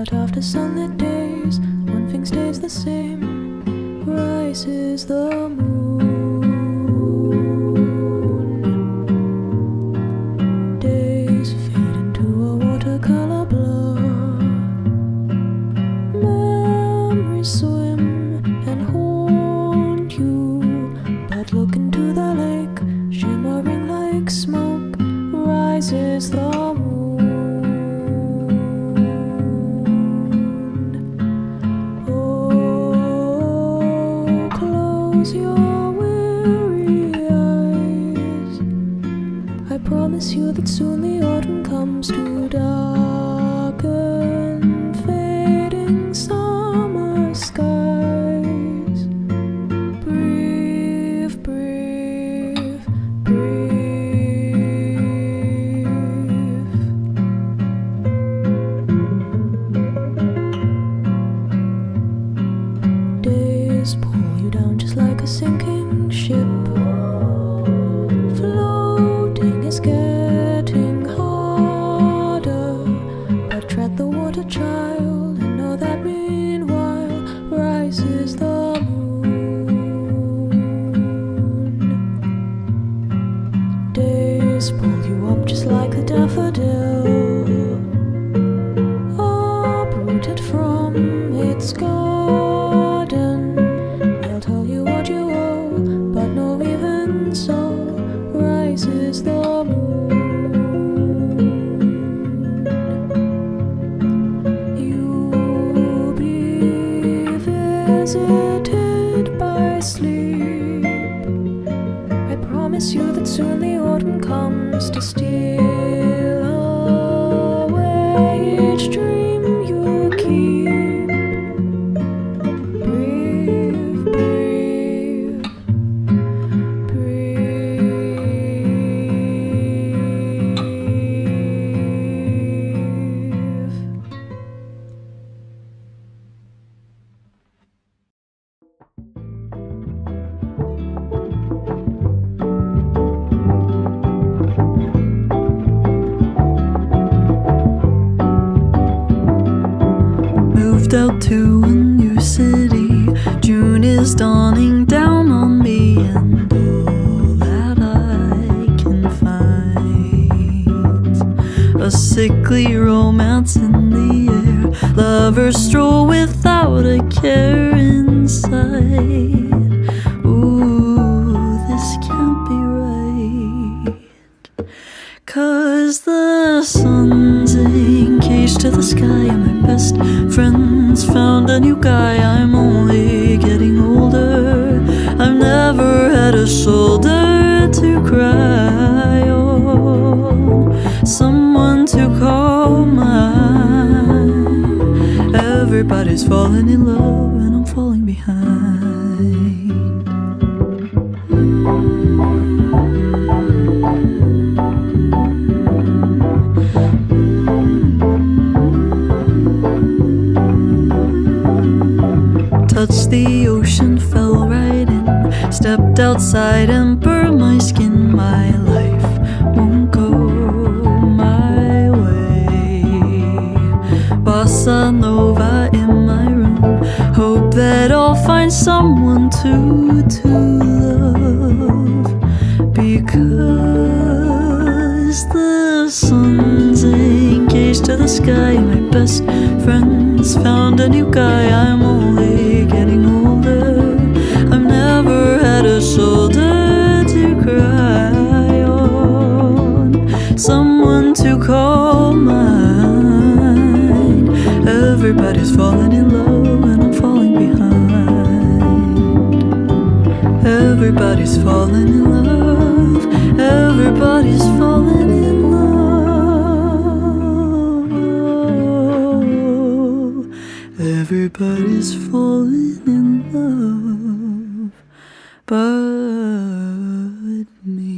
But after sunlit days, one thing stays the same. Rises the moon. Days fade into a watercolor blur. Memories swim and haunt you. But look into the lake, shimmering like smoke. Rises the moon. Your weary eyes. I promise you that soon the autumn comes to darken fading summer skies. Breathe, breathe, breathe. Days pull you down just like a sinking ship. Floating is getting harder, but tread the water, child, and know that meanwhile rises the moon. Days pull you up just like the daffodil, uprooted from its garden. Rises the moon. You'll be visited by sleep. I promise you that soon the autumn comes to steal away each dream you keep. Breathe, breathe, out to a new city. June is dawning down on me, and all that I can find, a sickly romance in the air. Lovers stroll without a care in sight. Ooh, this can't be right, 'cause the sun's engaged to the sky, and my best friend's found a new guy. I'm only getting older, I've never had a shoulder to cry on, someone to call mine. Everybody's falling in love, and I'm falling behind. Touched the ocean, fell right in, stepped outside and burned my skin. My life won't go my way. Bossa Nova in my room, hope that I'll find someone to love, because the sun's engaged to the sky. My best friend's found a new guy. I'm only getting older, I've never had a shoulder to cry on, someone to call mine. Everybody's falling in love, and I'm falling behind. Everybody's falling in love, everybody's falling in love. Everybody's falling in love but me.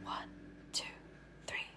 One, two, three.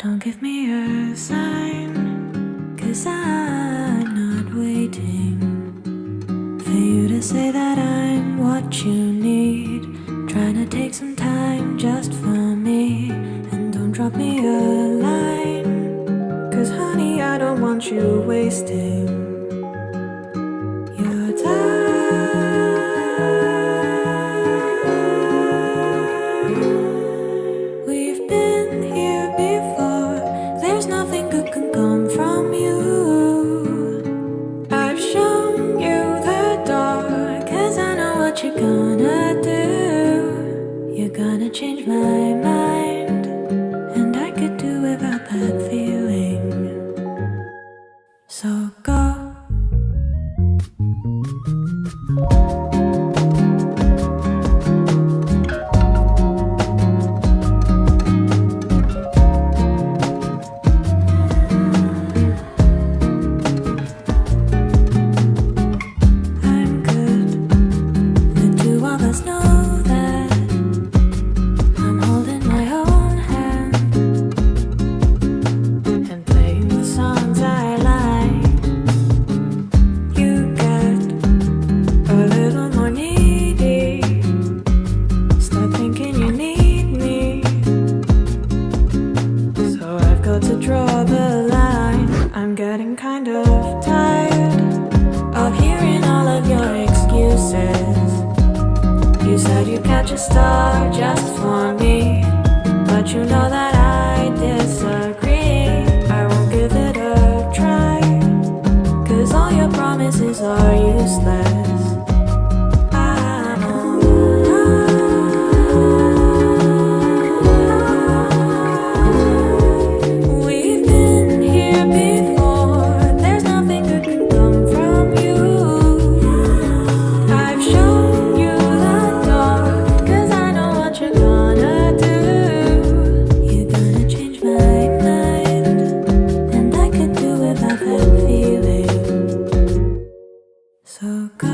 Don't give me a sign, 'cause I'm not waiting for you to say that I'm what you need. Trying to take some time just for me, and don't drop me a line, 'cause honey, I don't want you wasting your time. We've been here before, there's nothing good can come from you. I've shown you the door, 'cause I know what you're gonna do. You're gonna change my mind, and I could do without that feeling. So go. I'm good. The two of us know that I'm holding my own hand and playing the songs I like. You get a little more needy, start thinking you need me. So I've got to draw the line. I'm getting kind of tired of hearing all of your excuses. You said you'd catch a star just for me, but you know that I disagree. I won't give it a try, 'cause all your promises are useless. I'm alright. We've been here before, there's nothing good can come from you. I've shown you the door, 'cause I know what you're gonna do. You're gonna change my mind, and I could do without that feeling. So go.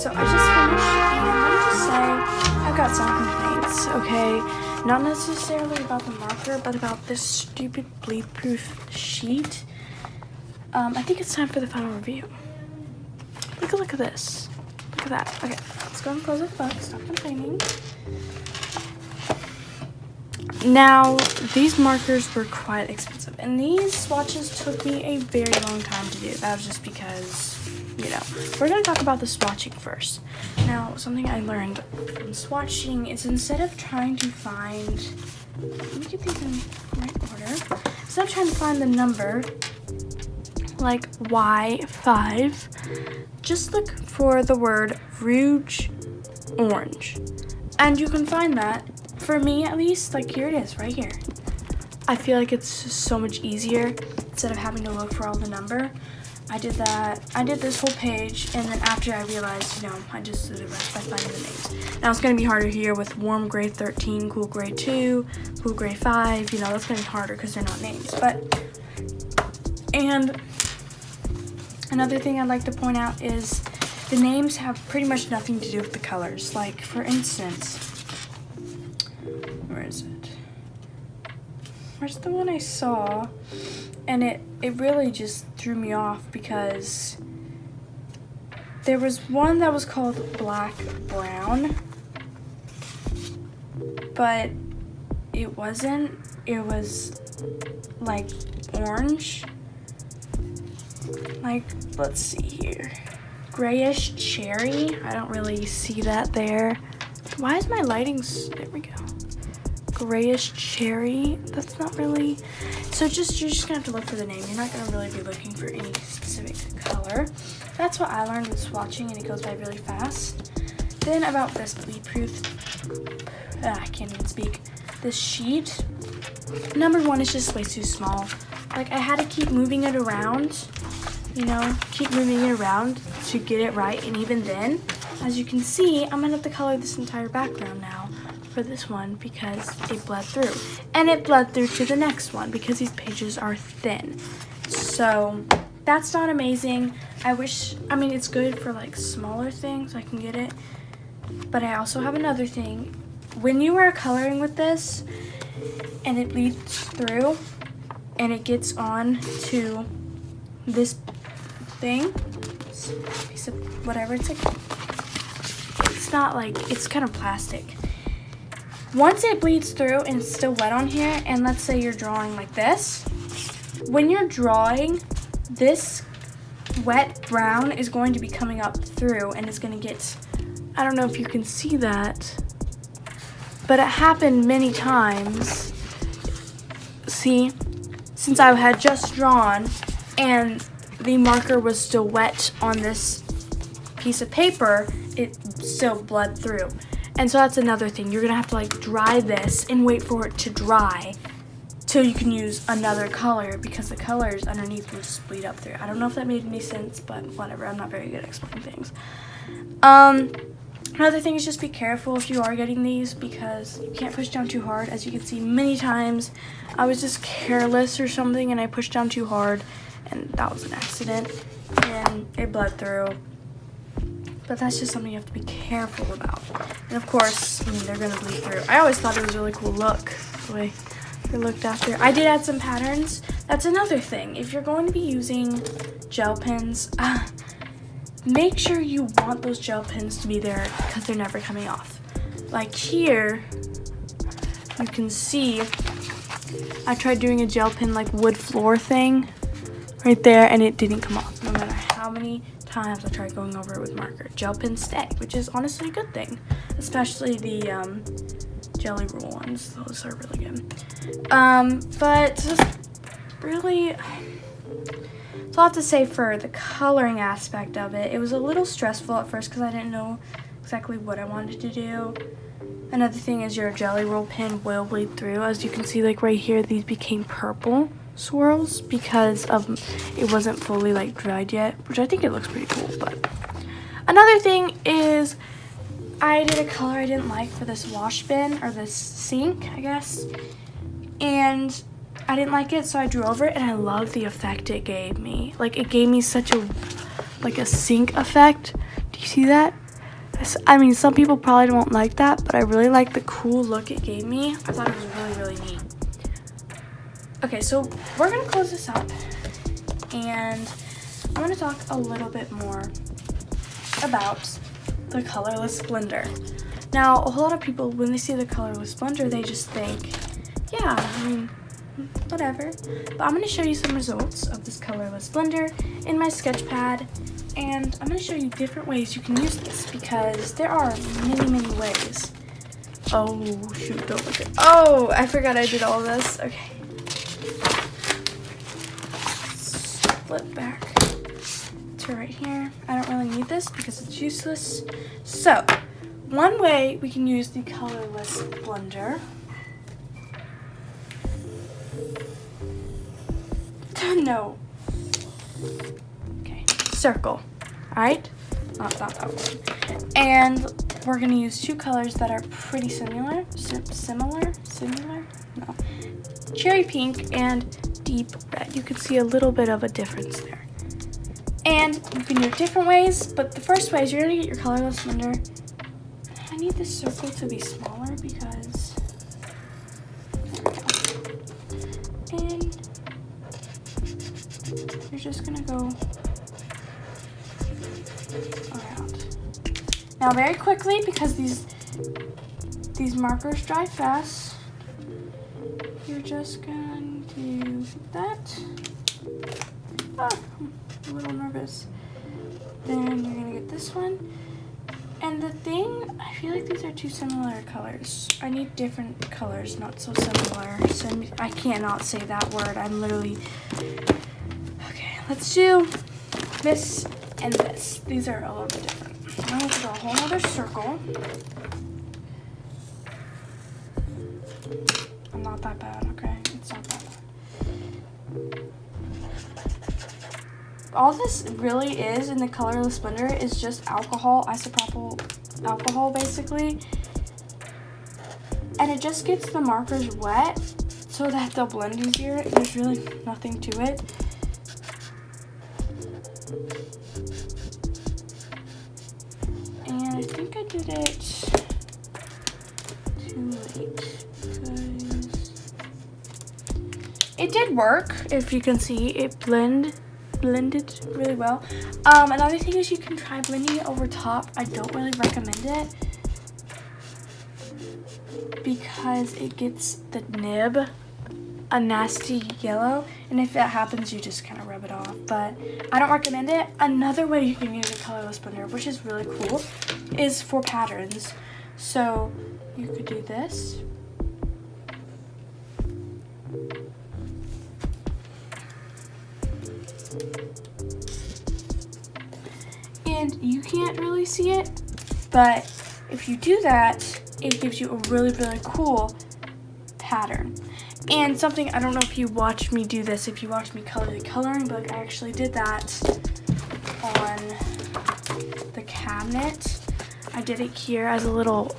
so I just finished, and let me just say, I've got some complaints, okay? Not necessarily about the marker, but about this stupid bleed-proof sheet. I think it's time for the final review. Look at this. Look at that. Okay, let's go and close the book. Stop complaining. Now, these markers were quite expensive, and these swatches took me a very long time to do. That was just because, you know, we're going to talk about the swatching first. Now, something I learned from swatching is instead of trying to find, let me get these in the right order, instead of trying to find the number, like Y5, just look for the word Rouge Orange, and you can find that. For me, at least, like here it is, right here. I feel like it's just so much easier instead of having to look for all the number. I did that. I did this whole page, and then after I realized, you know, I just did the rest by finding the names. Now it's gonna be harder here with warm gray 13, cool gray 2, cool gray 5. You know, that's gonna be harder because they're not names. And another thing I'd like to point out is the names have pretty much nothing to do with the colors. Like for instance. Where is it? Where's the one I saw? And it really just threw me off because there was one that was called Black Brown, but it wasn't. It was like orange. Like, let's see here. Grayish cherry. I don't really see that there. Why is my lighting? There we go. Grayish cherry. That's not really. So you're just gonna have to look for the name. You're not gonna really be looking for any specific color. That's what I learned with swatching, and it goes by really fast. Then about this bleed-proof. I can't even speak. This sheet. Number one is just way too small. Like I had to keep moving it around. You know, keep moving it around to get it right, and even then, as you can see, I'm gonna have to color this entire background now for this one because it bled through, and it bled through to the next one because these pages are thin. So that's not amazing. I mean it's good for like smaller things, I can get it, but I also have another thing. When you are coloring with this and it bleeds through and it gets on to this thing, piece of whatever, it's like, it's not like, it's kind of plastic. Once it bleeds through and it's still wet on here, and let's say you're drawing like this, when you're drawing, this wet brown is going to be coming up through, and it's going to get, I don't know if you can see that, but it happened many times. See, since I had just drawn and the marker was still wet on this piece of paper, it still bled through. And so that's another thing. You're gonna have to like dry this and wait for it to dry till you can use another color because the colors underneath will just bleed up through. I don't know if that made any sense, but whatever. I'm not very good at explaining things. Another thing is just be careful if you are getting these because you can't push down too hard. As you can see many times, I was just careless or something and I pushed down too hard, and that was an accident and it bled through. But that's just something you have to be careful about. And of course, I mean, they're gonna bleed through. I always thought it was a really cool look, the way they looked after. I did add some patterns. That's another thing. If you're going to be using gel pens, make sure you want those gel pens to be there because they're never coming off. Like here, you can see, I tried doing a gel pen like wood floor thing right there, and it didn't come off no matter how many times I tried going over it with marker. Gel pens stay, which is honestly a good thing, especially the jelly roll ones. Those are really good. But really, that's all I have to say for the coloring aspect of it. It was a little stressful at first because I didn't know exactly what I wanted to do. Another thing is your jelly roll pen will bleed through. As you can see, like right here, these became purple swirls because of it wasn't fully like dried yet, which I think it looks pretty cool. But another thing is I did a color I didn't like for this wash bin or this sink, I guess, and I didn't like it, so I drew over it, and I love the effect it gave me. Like it gave me such a like a sink effect. Do you see that? I mean, some people probably won't like that, but I really like the cool look it gave me. I thought it was really, really neat. Okay, so we're gonna close this up, and I'm gonna talk a little bit more about the colorless blender. Now, a whole lot of people, when they see the colorless blender, they just think, yeah, I mean, whatever. But I'm gonna show you some results of this colorless blender in my sketch pad, and I'm gonna show you different ways you can use this, because there are many, many ways. Oh, shoot, don't look at, oh, I forgot I did all this. Okay. Flip back to right here. I don't really need this because it's useless. So, one way we can use the colorless blender. No. Okay, circle. Alright? Not that one. And we're going to use two colors that are pretty similar. Similar? No. Cherry pink and deep red. You can see a little bit of a difference there. And you can do it different ways, but the first way is you're going to get your colorless blender. I need this circle to be smaller because, there we go. And you're just going to go around. Now very quickly, because these markers dry fast, you're just going to do that. Ah, I'm a little nervous. Then you're going to get this one. And the thing, I feel like these are two similar colors. I need different colors, not so similar. I cannot say that word. I'm literally... Okay, let's do this and this. These are a little bit different. I'm going to do a whole other circle. I'm not that bad, okay? It's not that bad. All this really is in the colorless blender is just alcohol, isopropyl alcohol basically. And it just gets the markers wet so that they'll blend easier. There's really nothing to it. And I think I did it too late because it did work. If you can see, it blended really well. Another thing is you can try blending it over top. I don't really recommend it because it gets the nib a nasty yellow, and if that happens you just kind of rub it off, but I don't recommend it. Another way you can use a colorless blender, which is really cool, is for patterns. So you could do this. And you can't really see it, but if you do that, it gives you a really, really cool pattern. And something, I don't know if you watch me do this, if you watch me color the coloring book, I actually did that on the cabinet. I did it here as a little,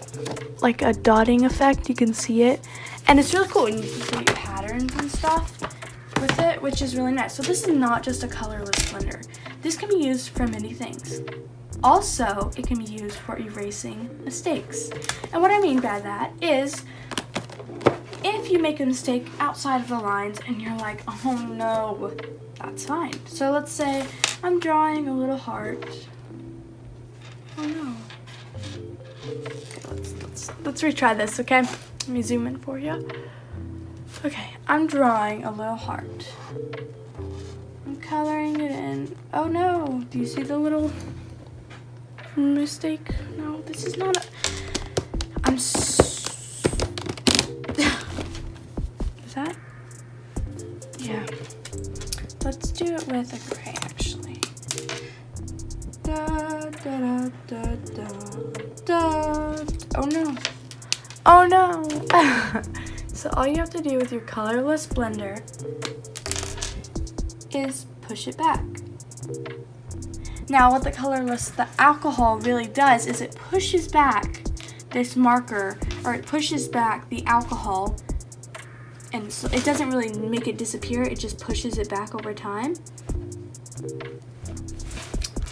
like a dotting effect, you can see it. And it's really cool, and you can create patterns and stuff with it, which is really nice. So this is not just a colorless blender. This can be used for many things. Also, it can be used for erasing mistakes. And what I mean by that is, if you make a mistake outside of the lines and you're like, oh no, that's fine. So let's say I'm drawing a little heart. Oh no. Okay, let's retry this, okay? Let me zoom in for you. Okay, I'm drawing a little heart. I'm coloring it in. Oh no, do you see the little mistake? No, this is not a... Is that? Yeah. Let's do it with a gray, actually. Da, da, da, da, da. Oh no. Oh no. So all you have to do with your colorless blender is push it back. Now what the alcohol really does is it pushes back this marker, or it pushes back the alcohol, and so it doesn't really make it disappear, it just pushes it back over time.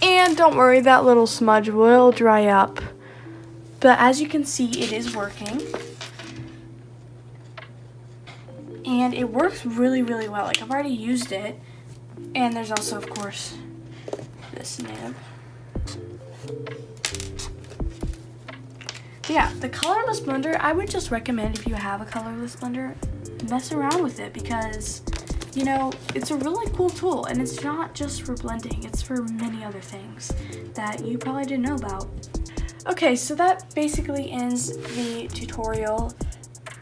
And don't worry, that little smudge will dry up But as you can see, it is working. And it works really, really well. Like, I've already used it. And there's also, of course, this nib. Yeah, the colorless blender, I would just recommend if you have a colorless blender, mess around with it because, you know, it's a really cool tool and it's not just for blending, it's for many other things that you probably didn't know about. Okay, so that basically ends the tutorial.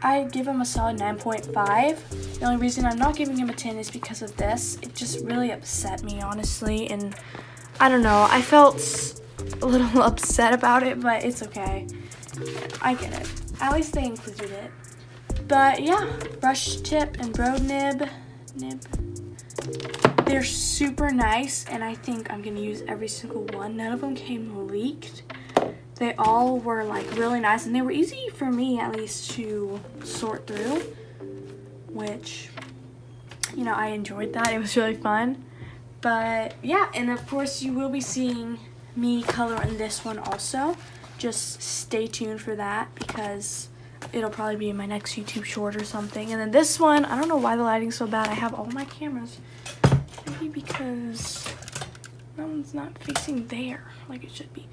I give him a solid 9.5. The only reason I'm not giving him a 10 is because of this. It just really upset me, honestly, and I don't know, I felt a little upset about it, but it's okay. I get it. At least they included it. But yeah, brush tip and broad nib. They're super nice, and I think I'm gonna use every single one. None of them came leaked. They all were like really nice, and they were easy for me at least to sort through, which, you know, I enjoyed that. It was really fun. But yeah, and of course you will be seeing me color in this one also. Just stay tuned for that because it'll probably be in my next YouTube short or something. And then this one, I don't know why the lighting's so bad. I have all my cameras. Maybe because that one's not facing there like it should be.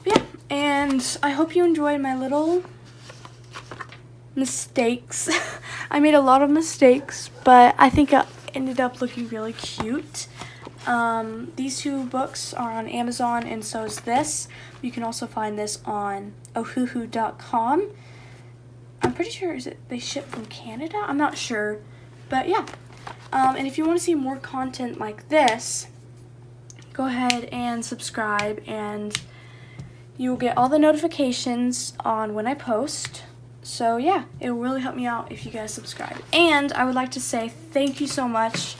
But yeah, and I hope you enjoyed my little mistakes. I made a lot of mistakes, but I think it ended up looking really cute. These two books are on Amazon, and so is this. You can also find this on Ohuhu.com. I'm pretty sure they ship from Canada. I'm not sure, but yeah. And if you want to see more content like this, go ahead and subscribe, and you will get all the notifications on when I post. So yeah, it will really help me out if you guys subscribe. And I would like to say thank you so much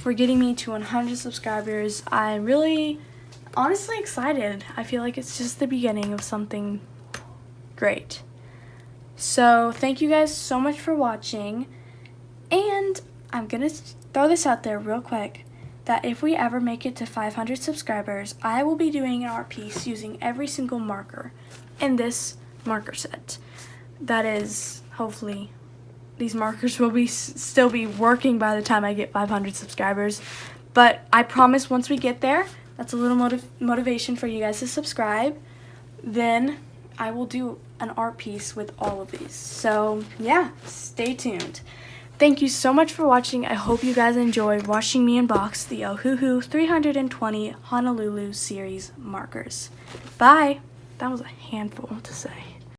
for getting me to 100 subscribers. I'm really, honestly excited. I feel like it's just the beginning of something great. So thank you guys so much for watching, and I'm gonna throw this out there real quick that if we ever make it to 500 subscribers, I will be doing an art piece using every single marker in this marker set. That is, hopefully, these markers will be still be working by the time I get 500 subscribers. But I promise once we get there, that's a little motivation for you guys to subscribe. Then I will do an art piece with all of these. So yeah, stay tuned. Thank you so much for watching. I hope you guys enjoyed watching me unbox the Ohuhu 320 Honolulu series markers. Bye. That was a handful to say.